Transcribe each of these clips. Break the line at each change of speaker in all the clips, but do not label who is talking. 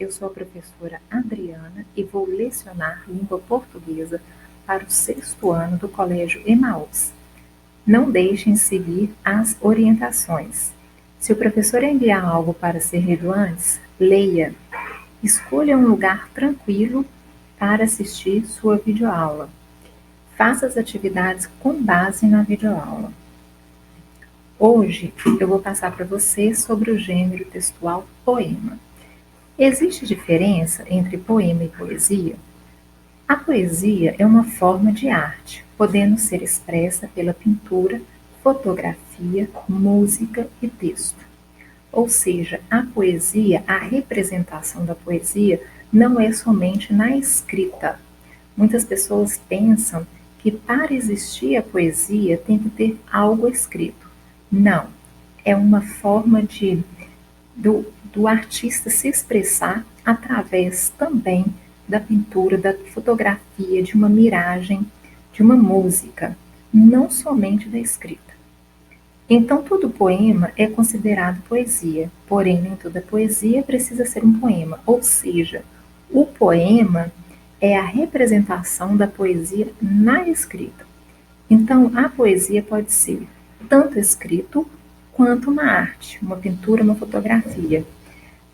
eu sou a professora Adriana e vou lecionar língua portuguesa para o 6º ano do Colégio Emaús. Não deixem de seguir as orientações. Se o professor enviar algo para ser lido antes, leia. Escolha um lugar tranquilo para assistir sua videoaula. Faça as atividades com base na videoaula. Hoje eu vou passar para você sobre o gênero textual poema. Existe diferença entre poema e poesia? A poesia é uma forma de arte, podendo ser expressa pela pintura, fotografia, música e texto. Ou seja, a poesia, a representação da poesia não é somente na escrita. Muitas pessoas pensam que para existir a poesia tem que ter algo escrito. Não, é uma forma do artista se expressar através também da pintura, da fotografia, de uma miragem, de uma música, não somente da escrita. Então, todo poema é considerado poesia, porém nem toda poesia precisa ser um poema, ou seja, o poema é a representação da poesia na escrita. Então, a poesia pode ser tanto escrito quanto uma arte, uma pintura, uma fotografia.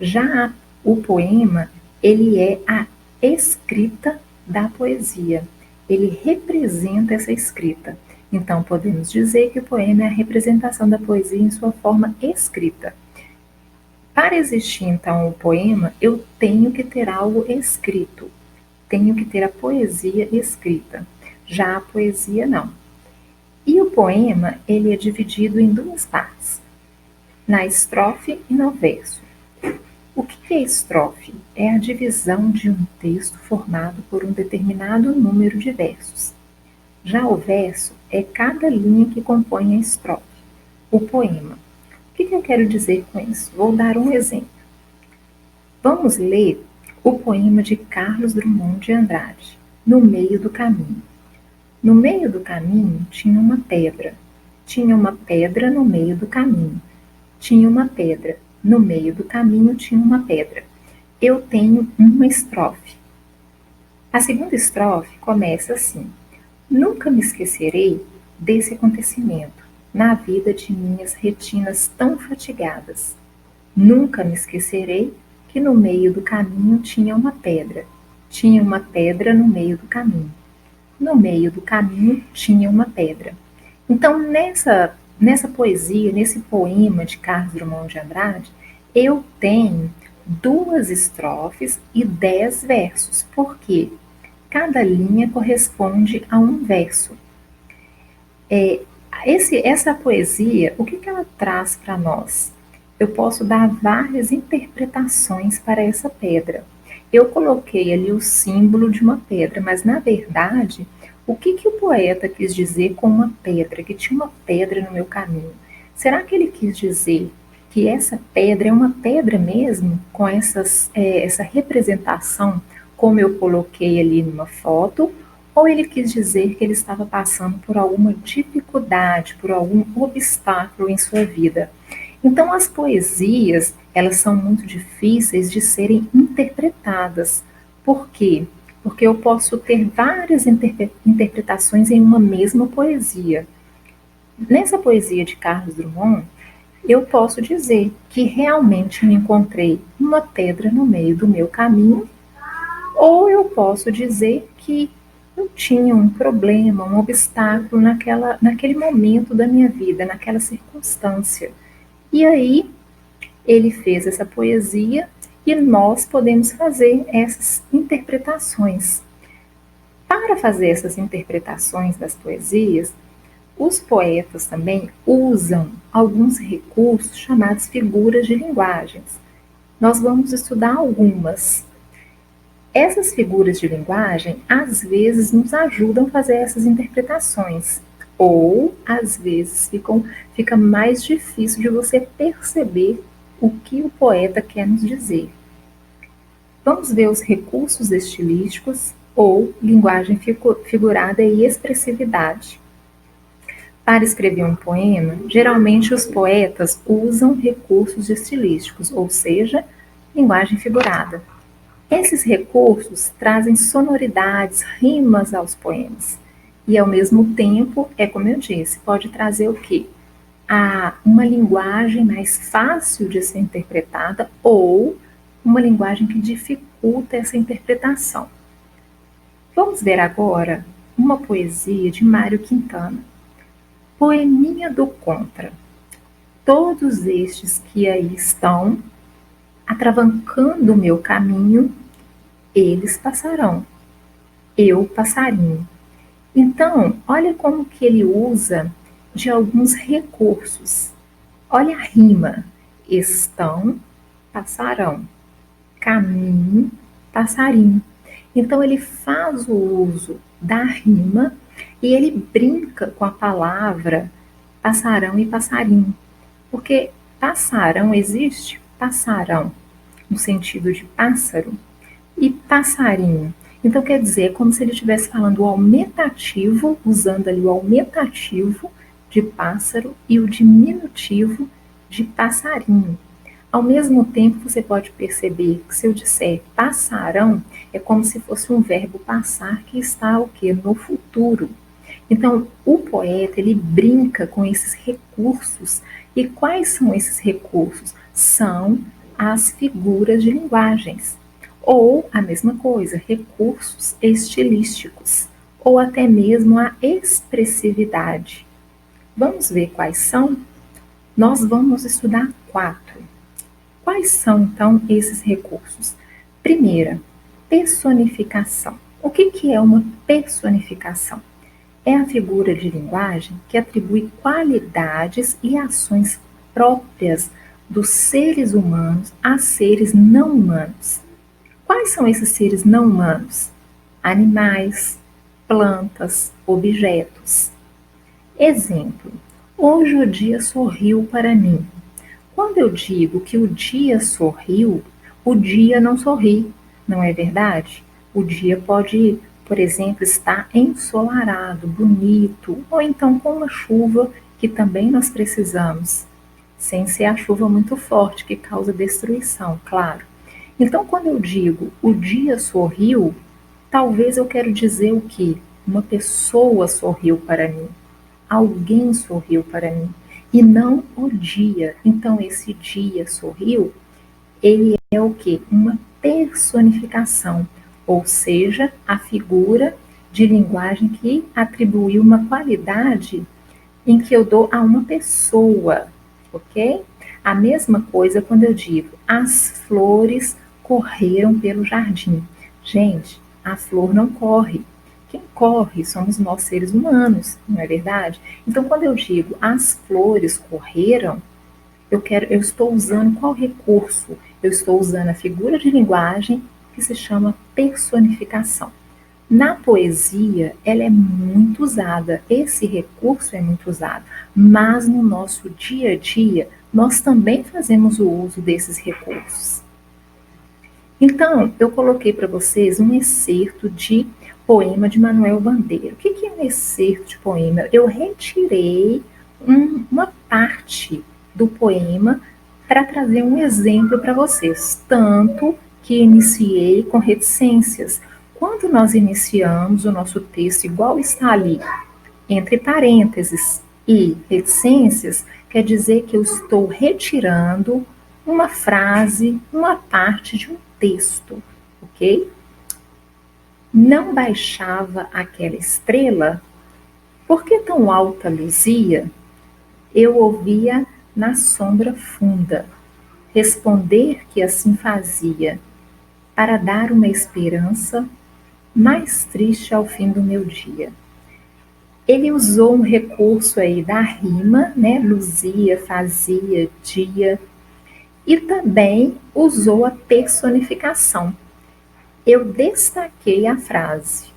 Já o poema, ele é a escrita da poesia. Ele representa essa escrita. Então, podemos dizer que o poema é a representação da poesia em sua forma escrita. Para existir, então, o poema, eu tenho que ter algo escrito. Tenho que ter a poesia escrita. Já a poesia, não. E o poema, ele é dividido em duas partes, na estrofe e no verso. O que é estrofe? É a divisão de um texto formado por um determinado número de versos. Já o verso é cada linha que compõe a estrofe, o poema. O que eu quero dizer com isso? Vou dar um exemplo. Vamos ler o poema de Carlos Drummond de Andrade, No Meio do Caminho. No meio do caminho tinha uma pedra. Tinha uma pedra no meio do caminho. Tinha uma pedra. No meio do caminho tinha uma pedra. Eu tenho uma estrofe. A segunda estrofe começa assim: Nunca me esquecerei desse acontecimento na vida de minhas retinas tão fatigadas. Nunca me esquecerei que no meio do caminho tinha uma pedra. Tinha uma pedra no meio do caminho. No meio do caminho tinha uma pedra. Então, nessa poesia, nesse poema de Carlos Drummond de Andrade, eu tenho 2 estrofes e 10 versos, porque cada linha corresponde a um verso. Essa poesia, o que ela traz para nós? Eu posso dar várias interpretações para essa pedra. Eu coloquei ali o símbolo de uma pedra, mas na verdade, o que o poeta quis dizer com uma pedra, que tinha uma pedra no meu caminho? Será que ele quis dizer que essa pedra é uma pedra mesmo, com essa representação, como eu coloquei ali numa foto, ou ele quis dizer que ele estava passando por alguma dificuldade, por algum obstáculo em sua vida? Então, as poesias, elas são muito difíceis de serem interpretadas. Por quê? Porque eu posso ter várias interpretações em uma mesma poesia. Nessa poesia de Carlos Drummond, eu posso dizer que realmente eu encontrei uma pedra no meio do meu caminho, ou eu posso dizer que eu tinha um problema, um obstáculo naquele momento da minha vida, naquela circunstância. E aí, ele fez essa poesia e nós podemos fazer essas interpretações. Para fazer essas interpretações das poesias, os poetas também usam alguns recursos chamados figuras de linguagens. Nós vamos estudar algumas. Essas figuras de linguagem, às vezes, nos ajudam a fazer essas interpretações. Ou, às vezes, fica mais difícil de você perceber o que o poeta quer nos dizer. Vamos ver os recursos estilísticos ou linguagem figurada e expressividade. Para escrever um poema, geralmente os poetas usam recursos estilísticos, ou seja, linguagem figurada. Esses recursos trazem sonoridades, rimas aos poemas. E, ao mesmo tempo, é como eu disse, pode trazer o quê? Uma linguagem mais fácil de ser interpretada ou uma linguagem que dificulta essa interpretação. Vamos ver agora uma poesia de Mário Quintana. Poeminha do Contra. Todos estes que aí estão, atravancando o meu caminho, eles passarão. Eu, passarinho. Então, olha como que ele usa de alguns recursos. Olha a rima. Estão, passarão. Caminho, passarinho. Então, ele faz o uso da rima e ele brinca com a palavra passarão e passarinho. Porque passarão existe, passarão, no sentido de pássaro, e passarinho. Então, quer dizer, é como se ele estivesse falando o aumentativo, usando ali o aumentativo de pássaro e o diminutivo de passarinho. Ao mesmo tempo, você pode perceber que se eu disser passarão, é como se fosse um verbo passar que está o quê? No futuro. Então, o poeta, ele brinca com esses recursos. E quais são esses recursos? São as figuras de linguagens. Ou, a mesma coisa, recursos estilísticos. Ou até mesmo a expressividade. Vamos ver quais são? Nós vamos estudar 4. Quais são, então, esses recursos? Primeira, personificação. O que é uma personificação? É a figura de linguagem que atribui qualidades e ações próprias dos seres humanos a seres não humanos. Quais são esses seres não humanos? Animais, plantas, objetos. Exemplo: hoje o dia sorriu para mim. Quando eu digo que o dia sorriu, o dia não sorri, não é verdade? O dia pode, por exemplo, estar ensolarado, bonito, ou então com uma chuva que também nós precisamos, sem ser a chuva muito forte que causa destruição, claro. Então, quando eu digo o dia sorriu, talvez eu quero dizer o quê? Uma pessoa sorriu para mim, alguém sorriu para mim, e não o dia. Então, esse dia sorriu, ele é o quê? Uma personificação, ou seja, a figura de linguagem que atribuiu uma qualidade em que eu dou a uma pessoa, ok? A mesma coisa quando eu digo as flores correram pelo jardim. Gente, a flor não corre. Quem corre somos nós seres humanos, não é verdade? Então, quando eu digo as flores correram, eu estou usando qual recurso? Eu estou usando a figura de linguagem que se chama personificação. Na poesia, ela é muito usada, esse recurso é muito usado, mas no nosso dia a dia, nós também fazemos o uso desses recursos. Então, eu coloquei para vocês um excerto de poema de Manuel Bandeira. O que é um excerto de poema? Eu retirei uma parte do poema para trazer um exemplo para vocês, tanto que iniciei com reticências. Quando nós iniciamos o nosso texto, igual está ali, entre parênteses e reticências, quer dizer que eu estou retirando uma frase, uma parte de um texto, ok? Não baixava aquela estrela, por que tão alta luzia? Eu ouvia na sombra funda, responder que assim fazia, para dar uma esperança mais triste ao fim do meu dia. Ele usou um recurso aí da rima, né? Luzia, fazia, dia, e também usou a personificação. Eu destaquei a frase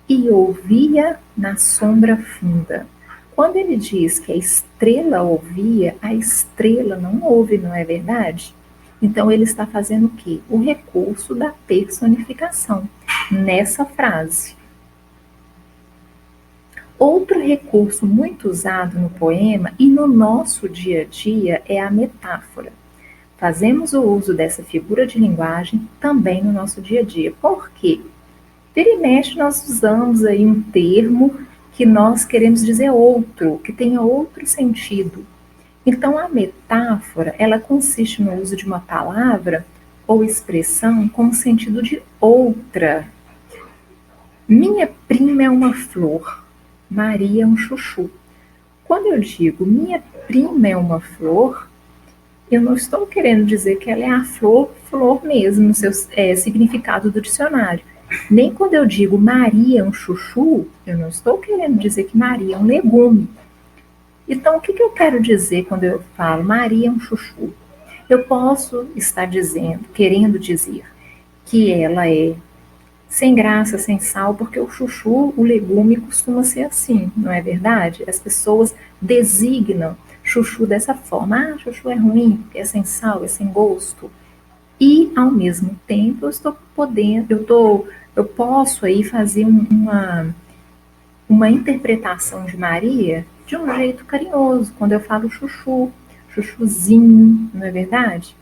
e ouvia na sombra funda. Quando ele diz que a estrela ouvia, a estrela não ouve, não é verdade? Então ele está fazendo o quê? O recurso da personificação nessa frase. Outro recurso muito usado no poema e no nosso dia a dia é a metáfora. fazemos o uso dessa figura de linguagem também no nosso dia a dia. Por quê? Vira e mexe, nós usamos aí um termo que nós queremos dizer outro, que tenha outro sentido. Então, a metáfora, ela consiste no uso de uma palavra ou expressão com o sentido de outra. Minha prima é uma flor, Maria é um chuchu. Quando eu digo minha prima é uma flor, eu não estou querendo dizer que ela é a flor, flor mesmo, no seu significado do dicionário. Nem quando eu digo Maria é um chuchu, eu não estou querendo dizer que Maria é um legume. Então, o que eu quero dizer quando eu falo Maria é um chuchu? Eu posso estar dizendo, querendo dizer, que ela é sem graça, sem sal, porque o chuchu, o legume, costuma ser assim, não é verdade? As pessoas designam chuchu dessa forma. Ah, chuchu é ruim, porque é sem sal, é sem gosto. E, ao mesmo tempo, eu estou podendo, eu posso aí fazer uma interpretação de Maria de um jeito carinhoso, quando eu falo chuchu, chuchuzinho, não é verdade?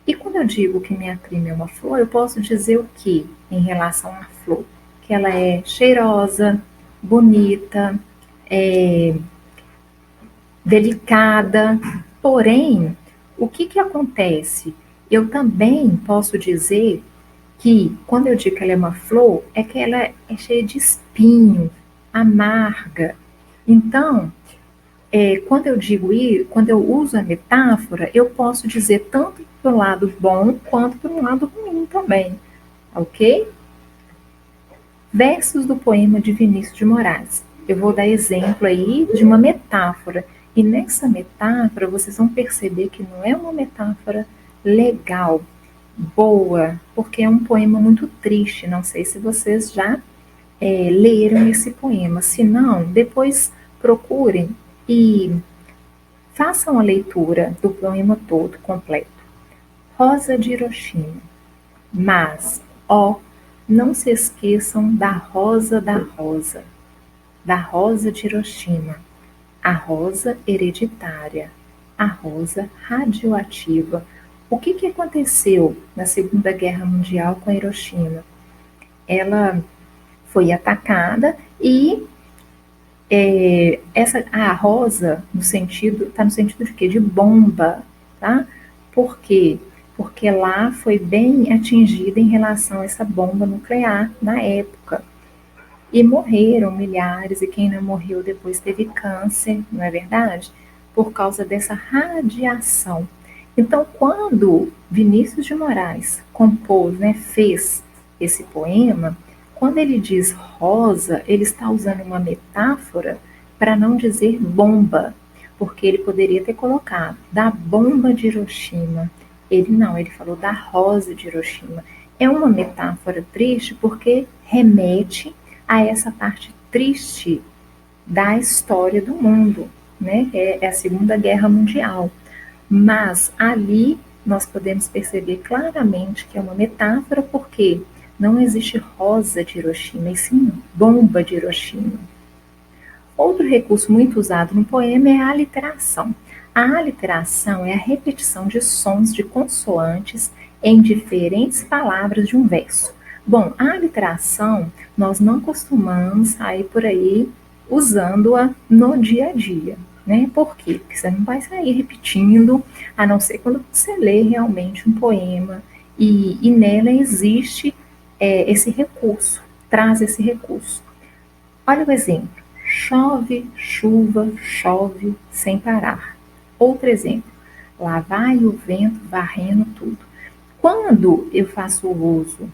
E quando eu digo que minha prima é uma flor, eu posso dizer o que em relação à flor? Que ela é cheirosa, bonita, é, delicada. Porém, o que acontece? Eu também posso dizer que, quando eu digo que ela é uma flor, é que ela é cheia de espinho, amarga. Então, quando eu digo isso, quando eu uso a metáfora, eu posso dizer tanto para o lado bom quanto para um lado ruim também, ok? Versos do poema de Vinícius de Moraes. Eu vou dar exemplo aí de uma metáfora. E nessa metáfora vocês vão perceber que não é uma metáfora legal, boa, porque é um poema muito triste. Não sei se vocês já leram esse poema. Se não, depois procurem e façam a leitura do poema todo completo. Rosa de Hiroshima. Mas, ó, não se esqueçam da rosa, da rosa de Hiroshima, a rosa hereditária, a rosa radioativa. O que aconteceu na Segunda Guerra Mundial com a Hiroshima? Ela foi atacada e a rosa está no sentido de quê? De bomba, tá? Por quê? Porque lá foi bem atingida em relação a essa bomba nuclear na época. E morreram milhares, e quem não morreu depois teve câncer, não é verdade? Por causa dessa radiação. Então, quando Vinícius de Moraes compôs, né, fez esse poema, quando ele diz rosa, ele está usando uma metáfora para não dizer bomba, porque ele poderia ter colocado da bomba de Hiroshima. Ele não, ele falou da rosa de Hiroshima. É uma metáfora triste porque remete a essa parte triste da história do mundo, né? É a Segunda Guerra Mundial. Mas ali nós podemos perceber claramente que é uma metáfora, porque não existe rosa de Hiroshima, e sim bomba de Hiroshima. Outro recurso muito usado no poema é a aliteração. A aliteração é a repetição de sons de consoantes em diferentes palavras de um verso. Bom, a aliteração nós não costumamos sair por aí usando-a no dia a dia, né? Por quê? Porque você não vai sair repetindo, a não ser quando você lê realmente um poema e nela existe esse recurso, traz esse recurso. Olha o exemplo. Chove, chuva, chove sem parar. Outro exemplo. Lá vai o vento varrendo tudo. Quando eu faço o uso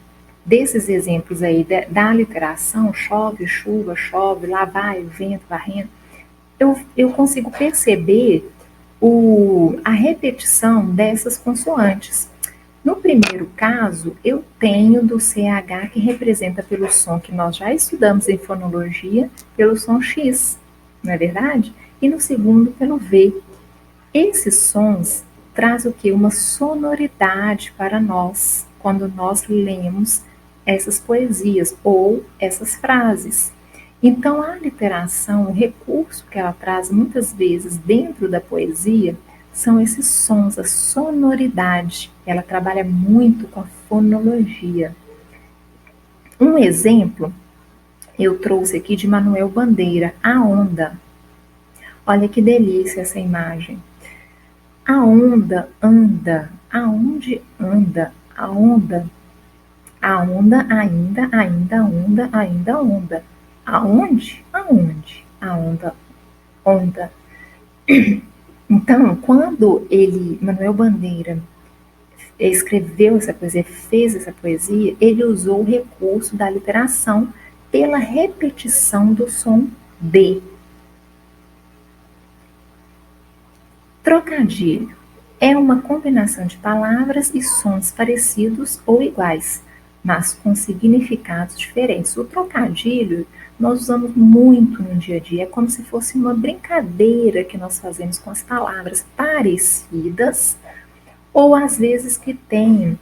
desses exemplos aí da literação, chove, chuva, chove, lá vai o vento varrendo, eu consigo perceber a repetição dessas consoantes. No primeiro caso, eu tenho do CH que representa pelo som que nós já estudamos em fonologia, pelo som X, não é verdade? E no segundo, pelo V. Esses sons trazem o quê? Uma sonoridade para nós, quando nós lemos essas poesias ou essas frases. Então, a literação, o recurso que ela traz muitas vezes dentro da poesia, são esses sons, a sonoridade. Ela trabalha muito com a fonologia. Um exemplo eu trouxe aqui de Manuel Bandeira, A Onda. Olha que delícia essa imagem. A onda anda, aonde anda? A onda ainda onda, ainda onda. Aonde? Aonde? A onda, onda. Então, quando Manuel Bandeira, escreveu essa poesia, fez essa poesia, ele usou o recurso da literação pela repetição do som D. Trocadilho é uma combinação de palavras e sons parecidos ou iguais, mas com significados diferentes. O trocadilho nós usamos muito no dia a dia, é como se fosse uma brincadeira que nós fazemos com as palavras parecidas, ou às vezes que tem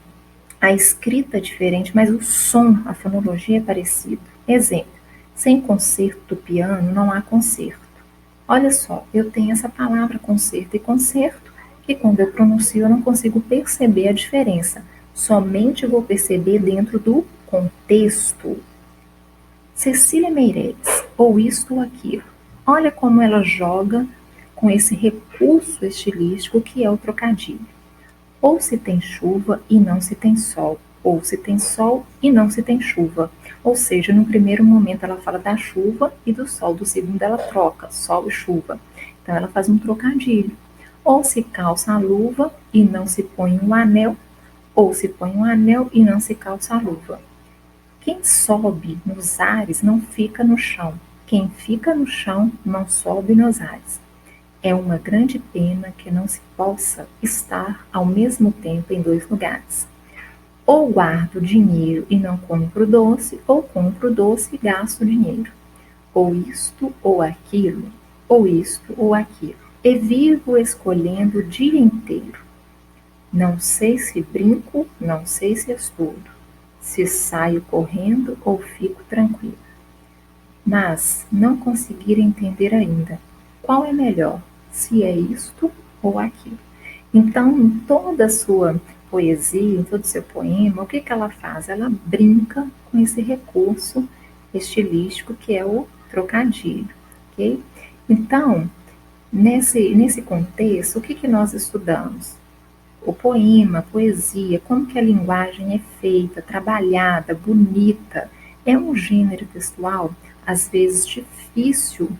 a escrita é diferente, mas o som, a fonologia é parecido. Exemplo, sem concerto do piano não há concerto. Olha só, eu tenho essa palavra concerto e concerto, que quando eu pronuncio eu não consigo perceber a diferença. Somente vou perceber dentro do contexto. Cecília Meirelles, ou isto ou aquilo. Olha como ela joga com esse recurso estilístico que é o trocadilho. Ou se tem chuva e não se tem sol, ou se tem sol e não se tem chuva. Ou seja, no primeiro momento ela fala da chuva e do sol, do segundo ela troca, sol e chuva. Então ela faz um trocadilho. Ou se calça a luva e não se põe um anel, ou se põe um anel e não se calça a luva. Quem sobe nos ares não fica no chão. Quem fica no chão não sobe nos ares. É uma grande pena que não se possa estar ao mesmo tempo em dois lugares. Ou guardo dinheiro e não compro doce, ou compro doce e gasto dinheiro. Ou isto ou aquilo, ou isto ou aquilo. E vivo escolhendo o dia inteiro. Não sei se brinco, não sei se estudo, se saio correndo ou fico tranquilo. Mas não conseguir entender ainda qual é melhor, se é isto ou aquilo. Então, em toda a sua poesia, em todo o seu poema, o que ela faz? Ela brinca com esse recurso estilístico que é o trocadilho, ok? Então, nesse contexto, o que nós estudamos? O poema, a poesia, como que a linguagem é feita, trabalhada, bonita. É um gênero textual, às vezes, difícil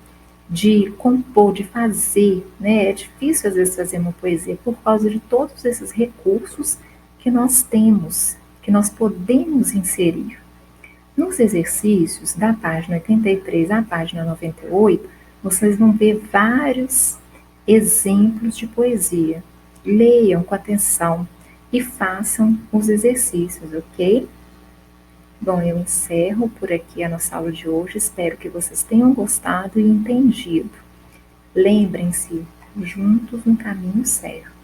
de compor, de fazer, né? É difícil às vezes fazer uma poesia por causa de todos esses recursos que nós temos, que nós podemos inserir. Nos exercícios da página 83 à página 98, vocês vão ver vários exemplos de poesia. Leiam com atenção e façam os exercícios, ok? Bom, eu encerro por aqui a nossa aula de hoje. Espero que vocês tenham gostado e entendido. Lembrem-se, juntos no caminho certo.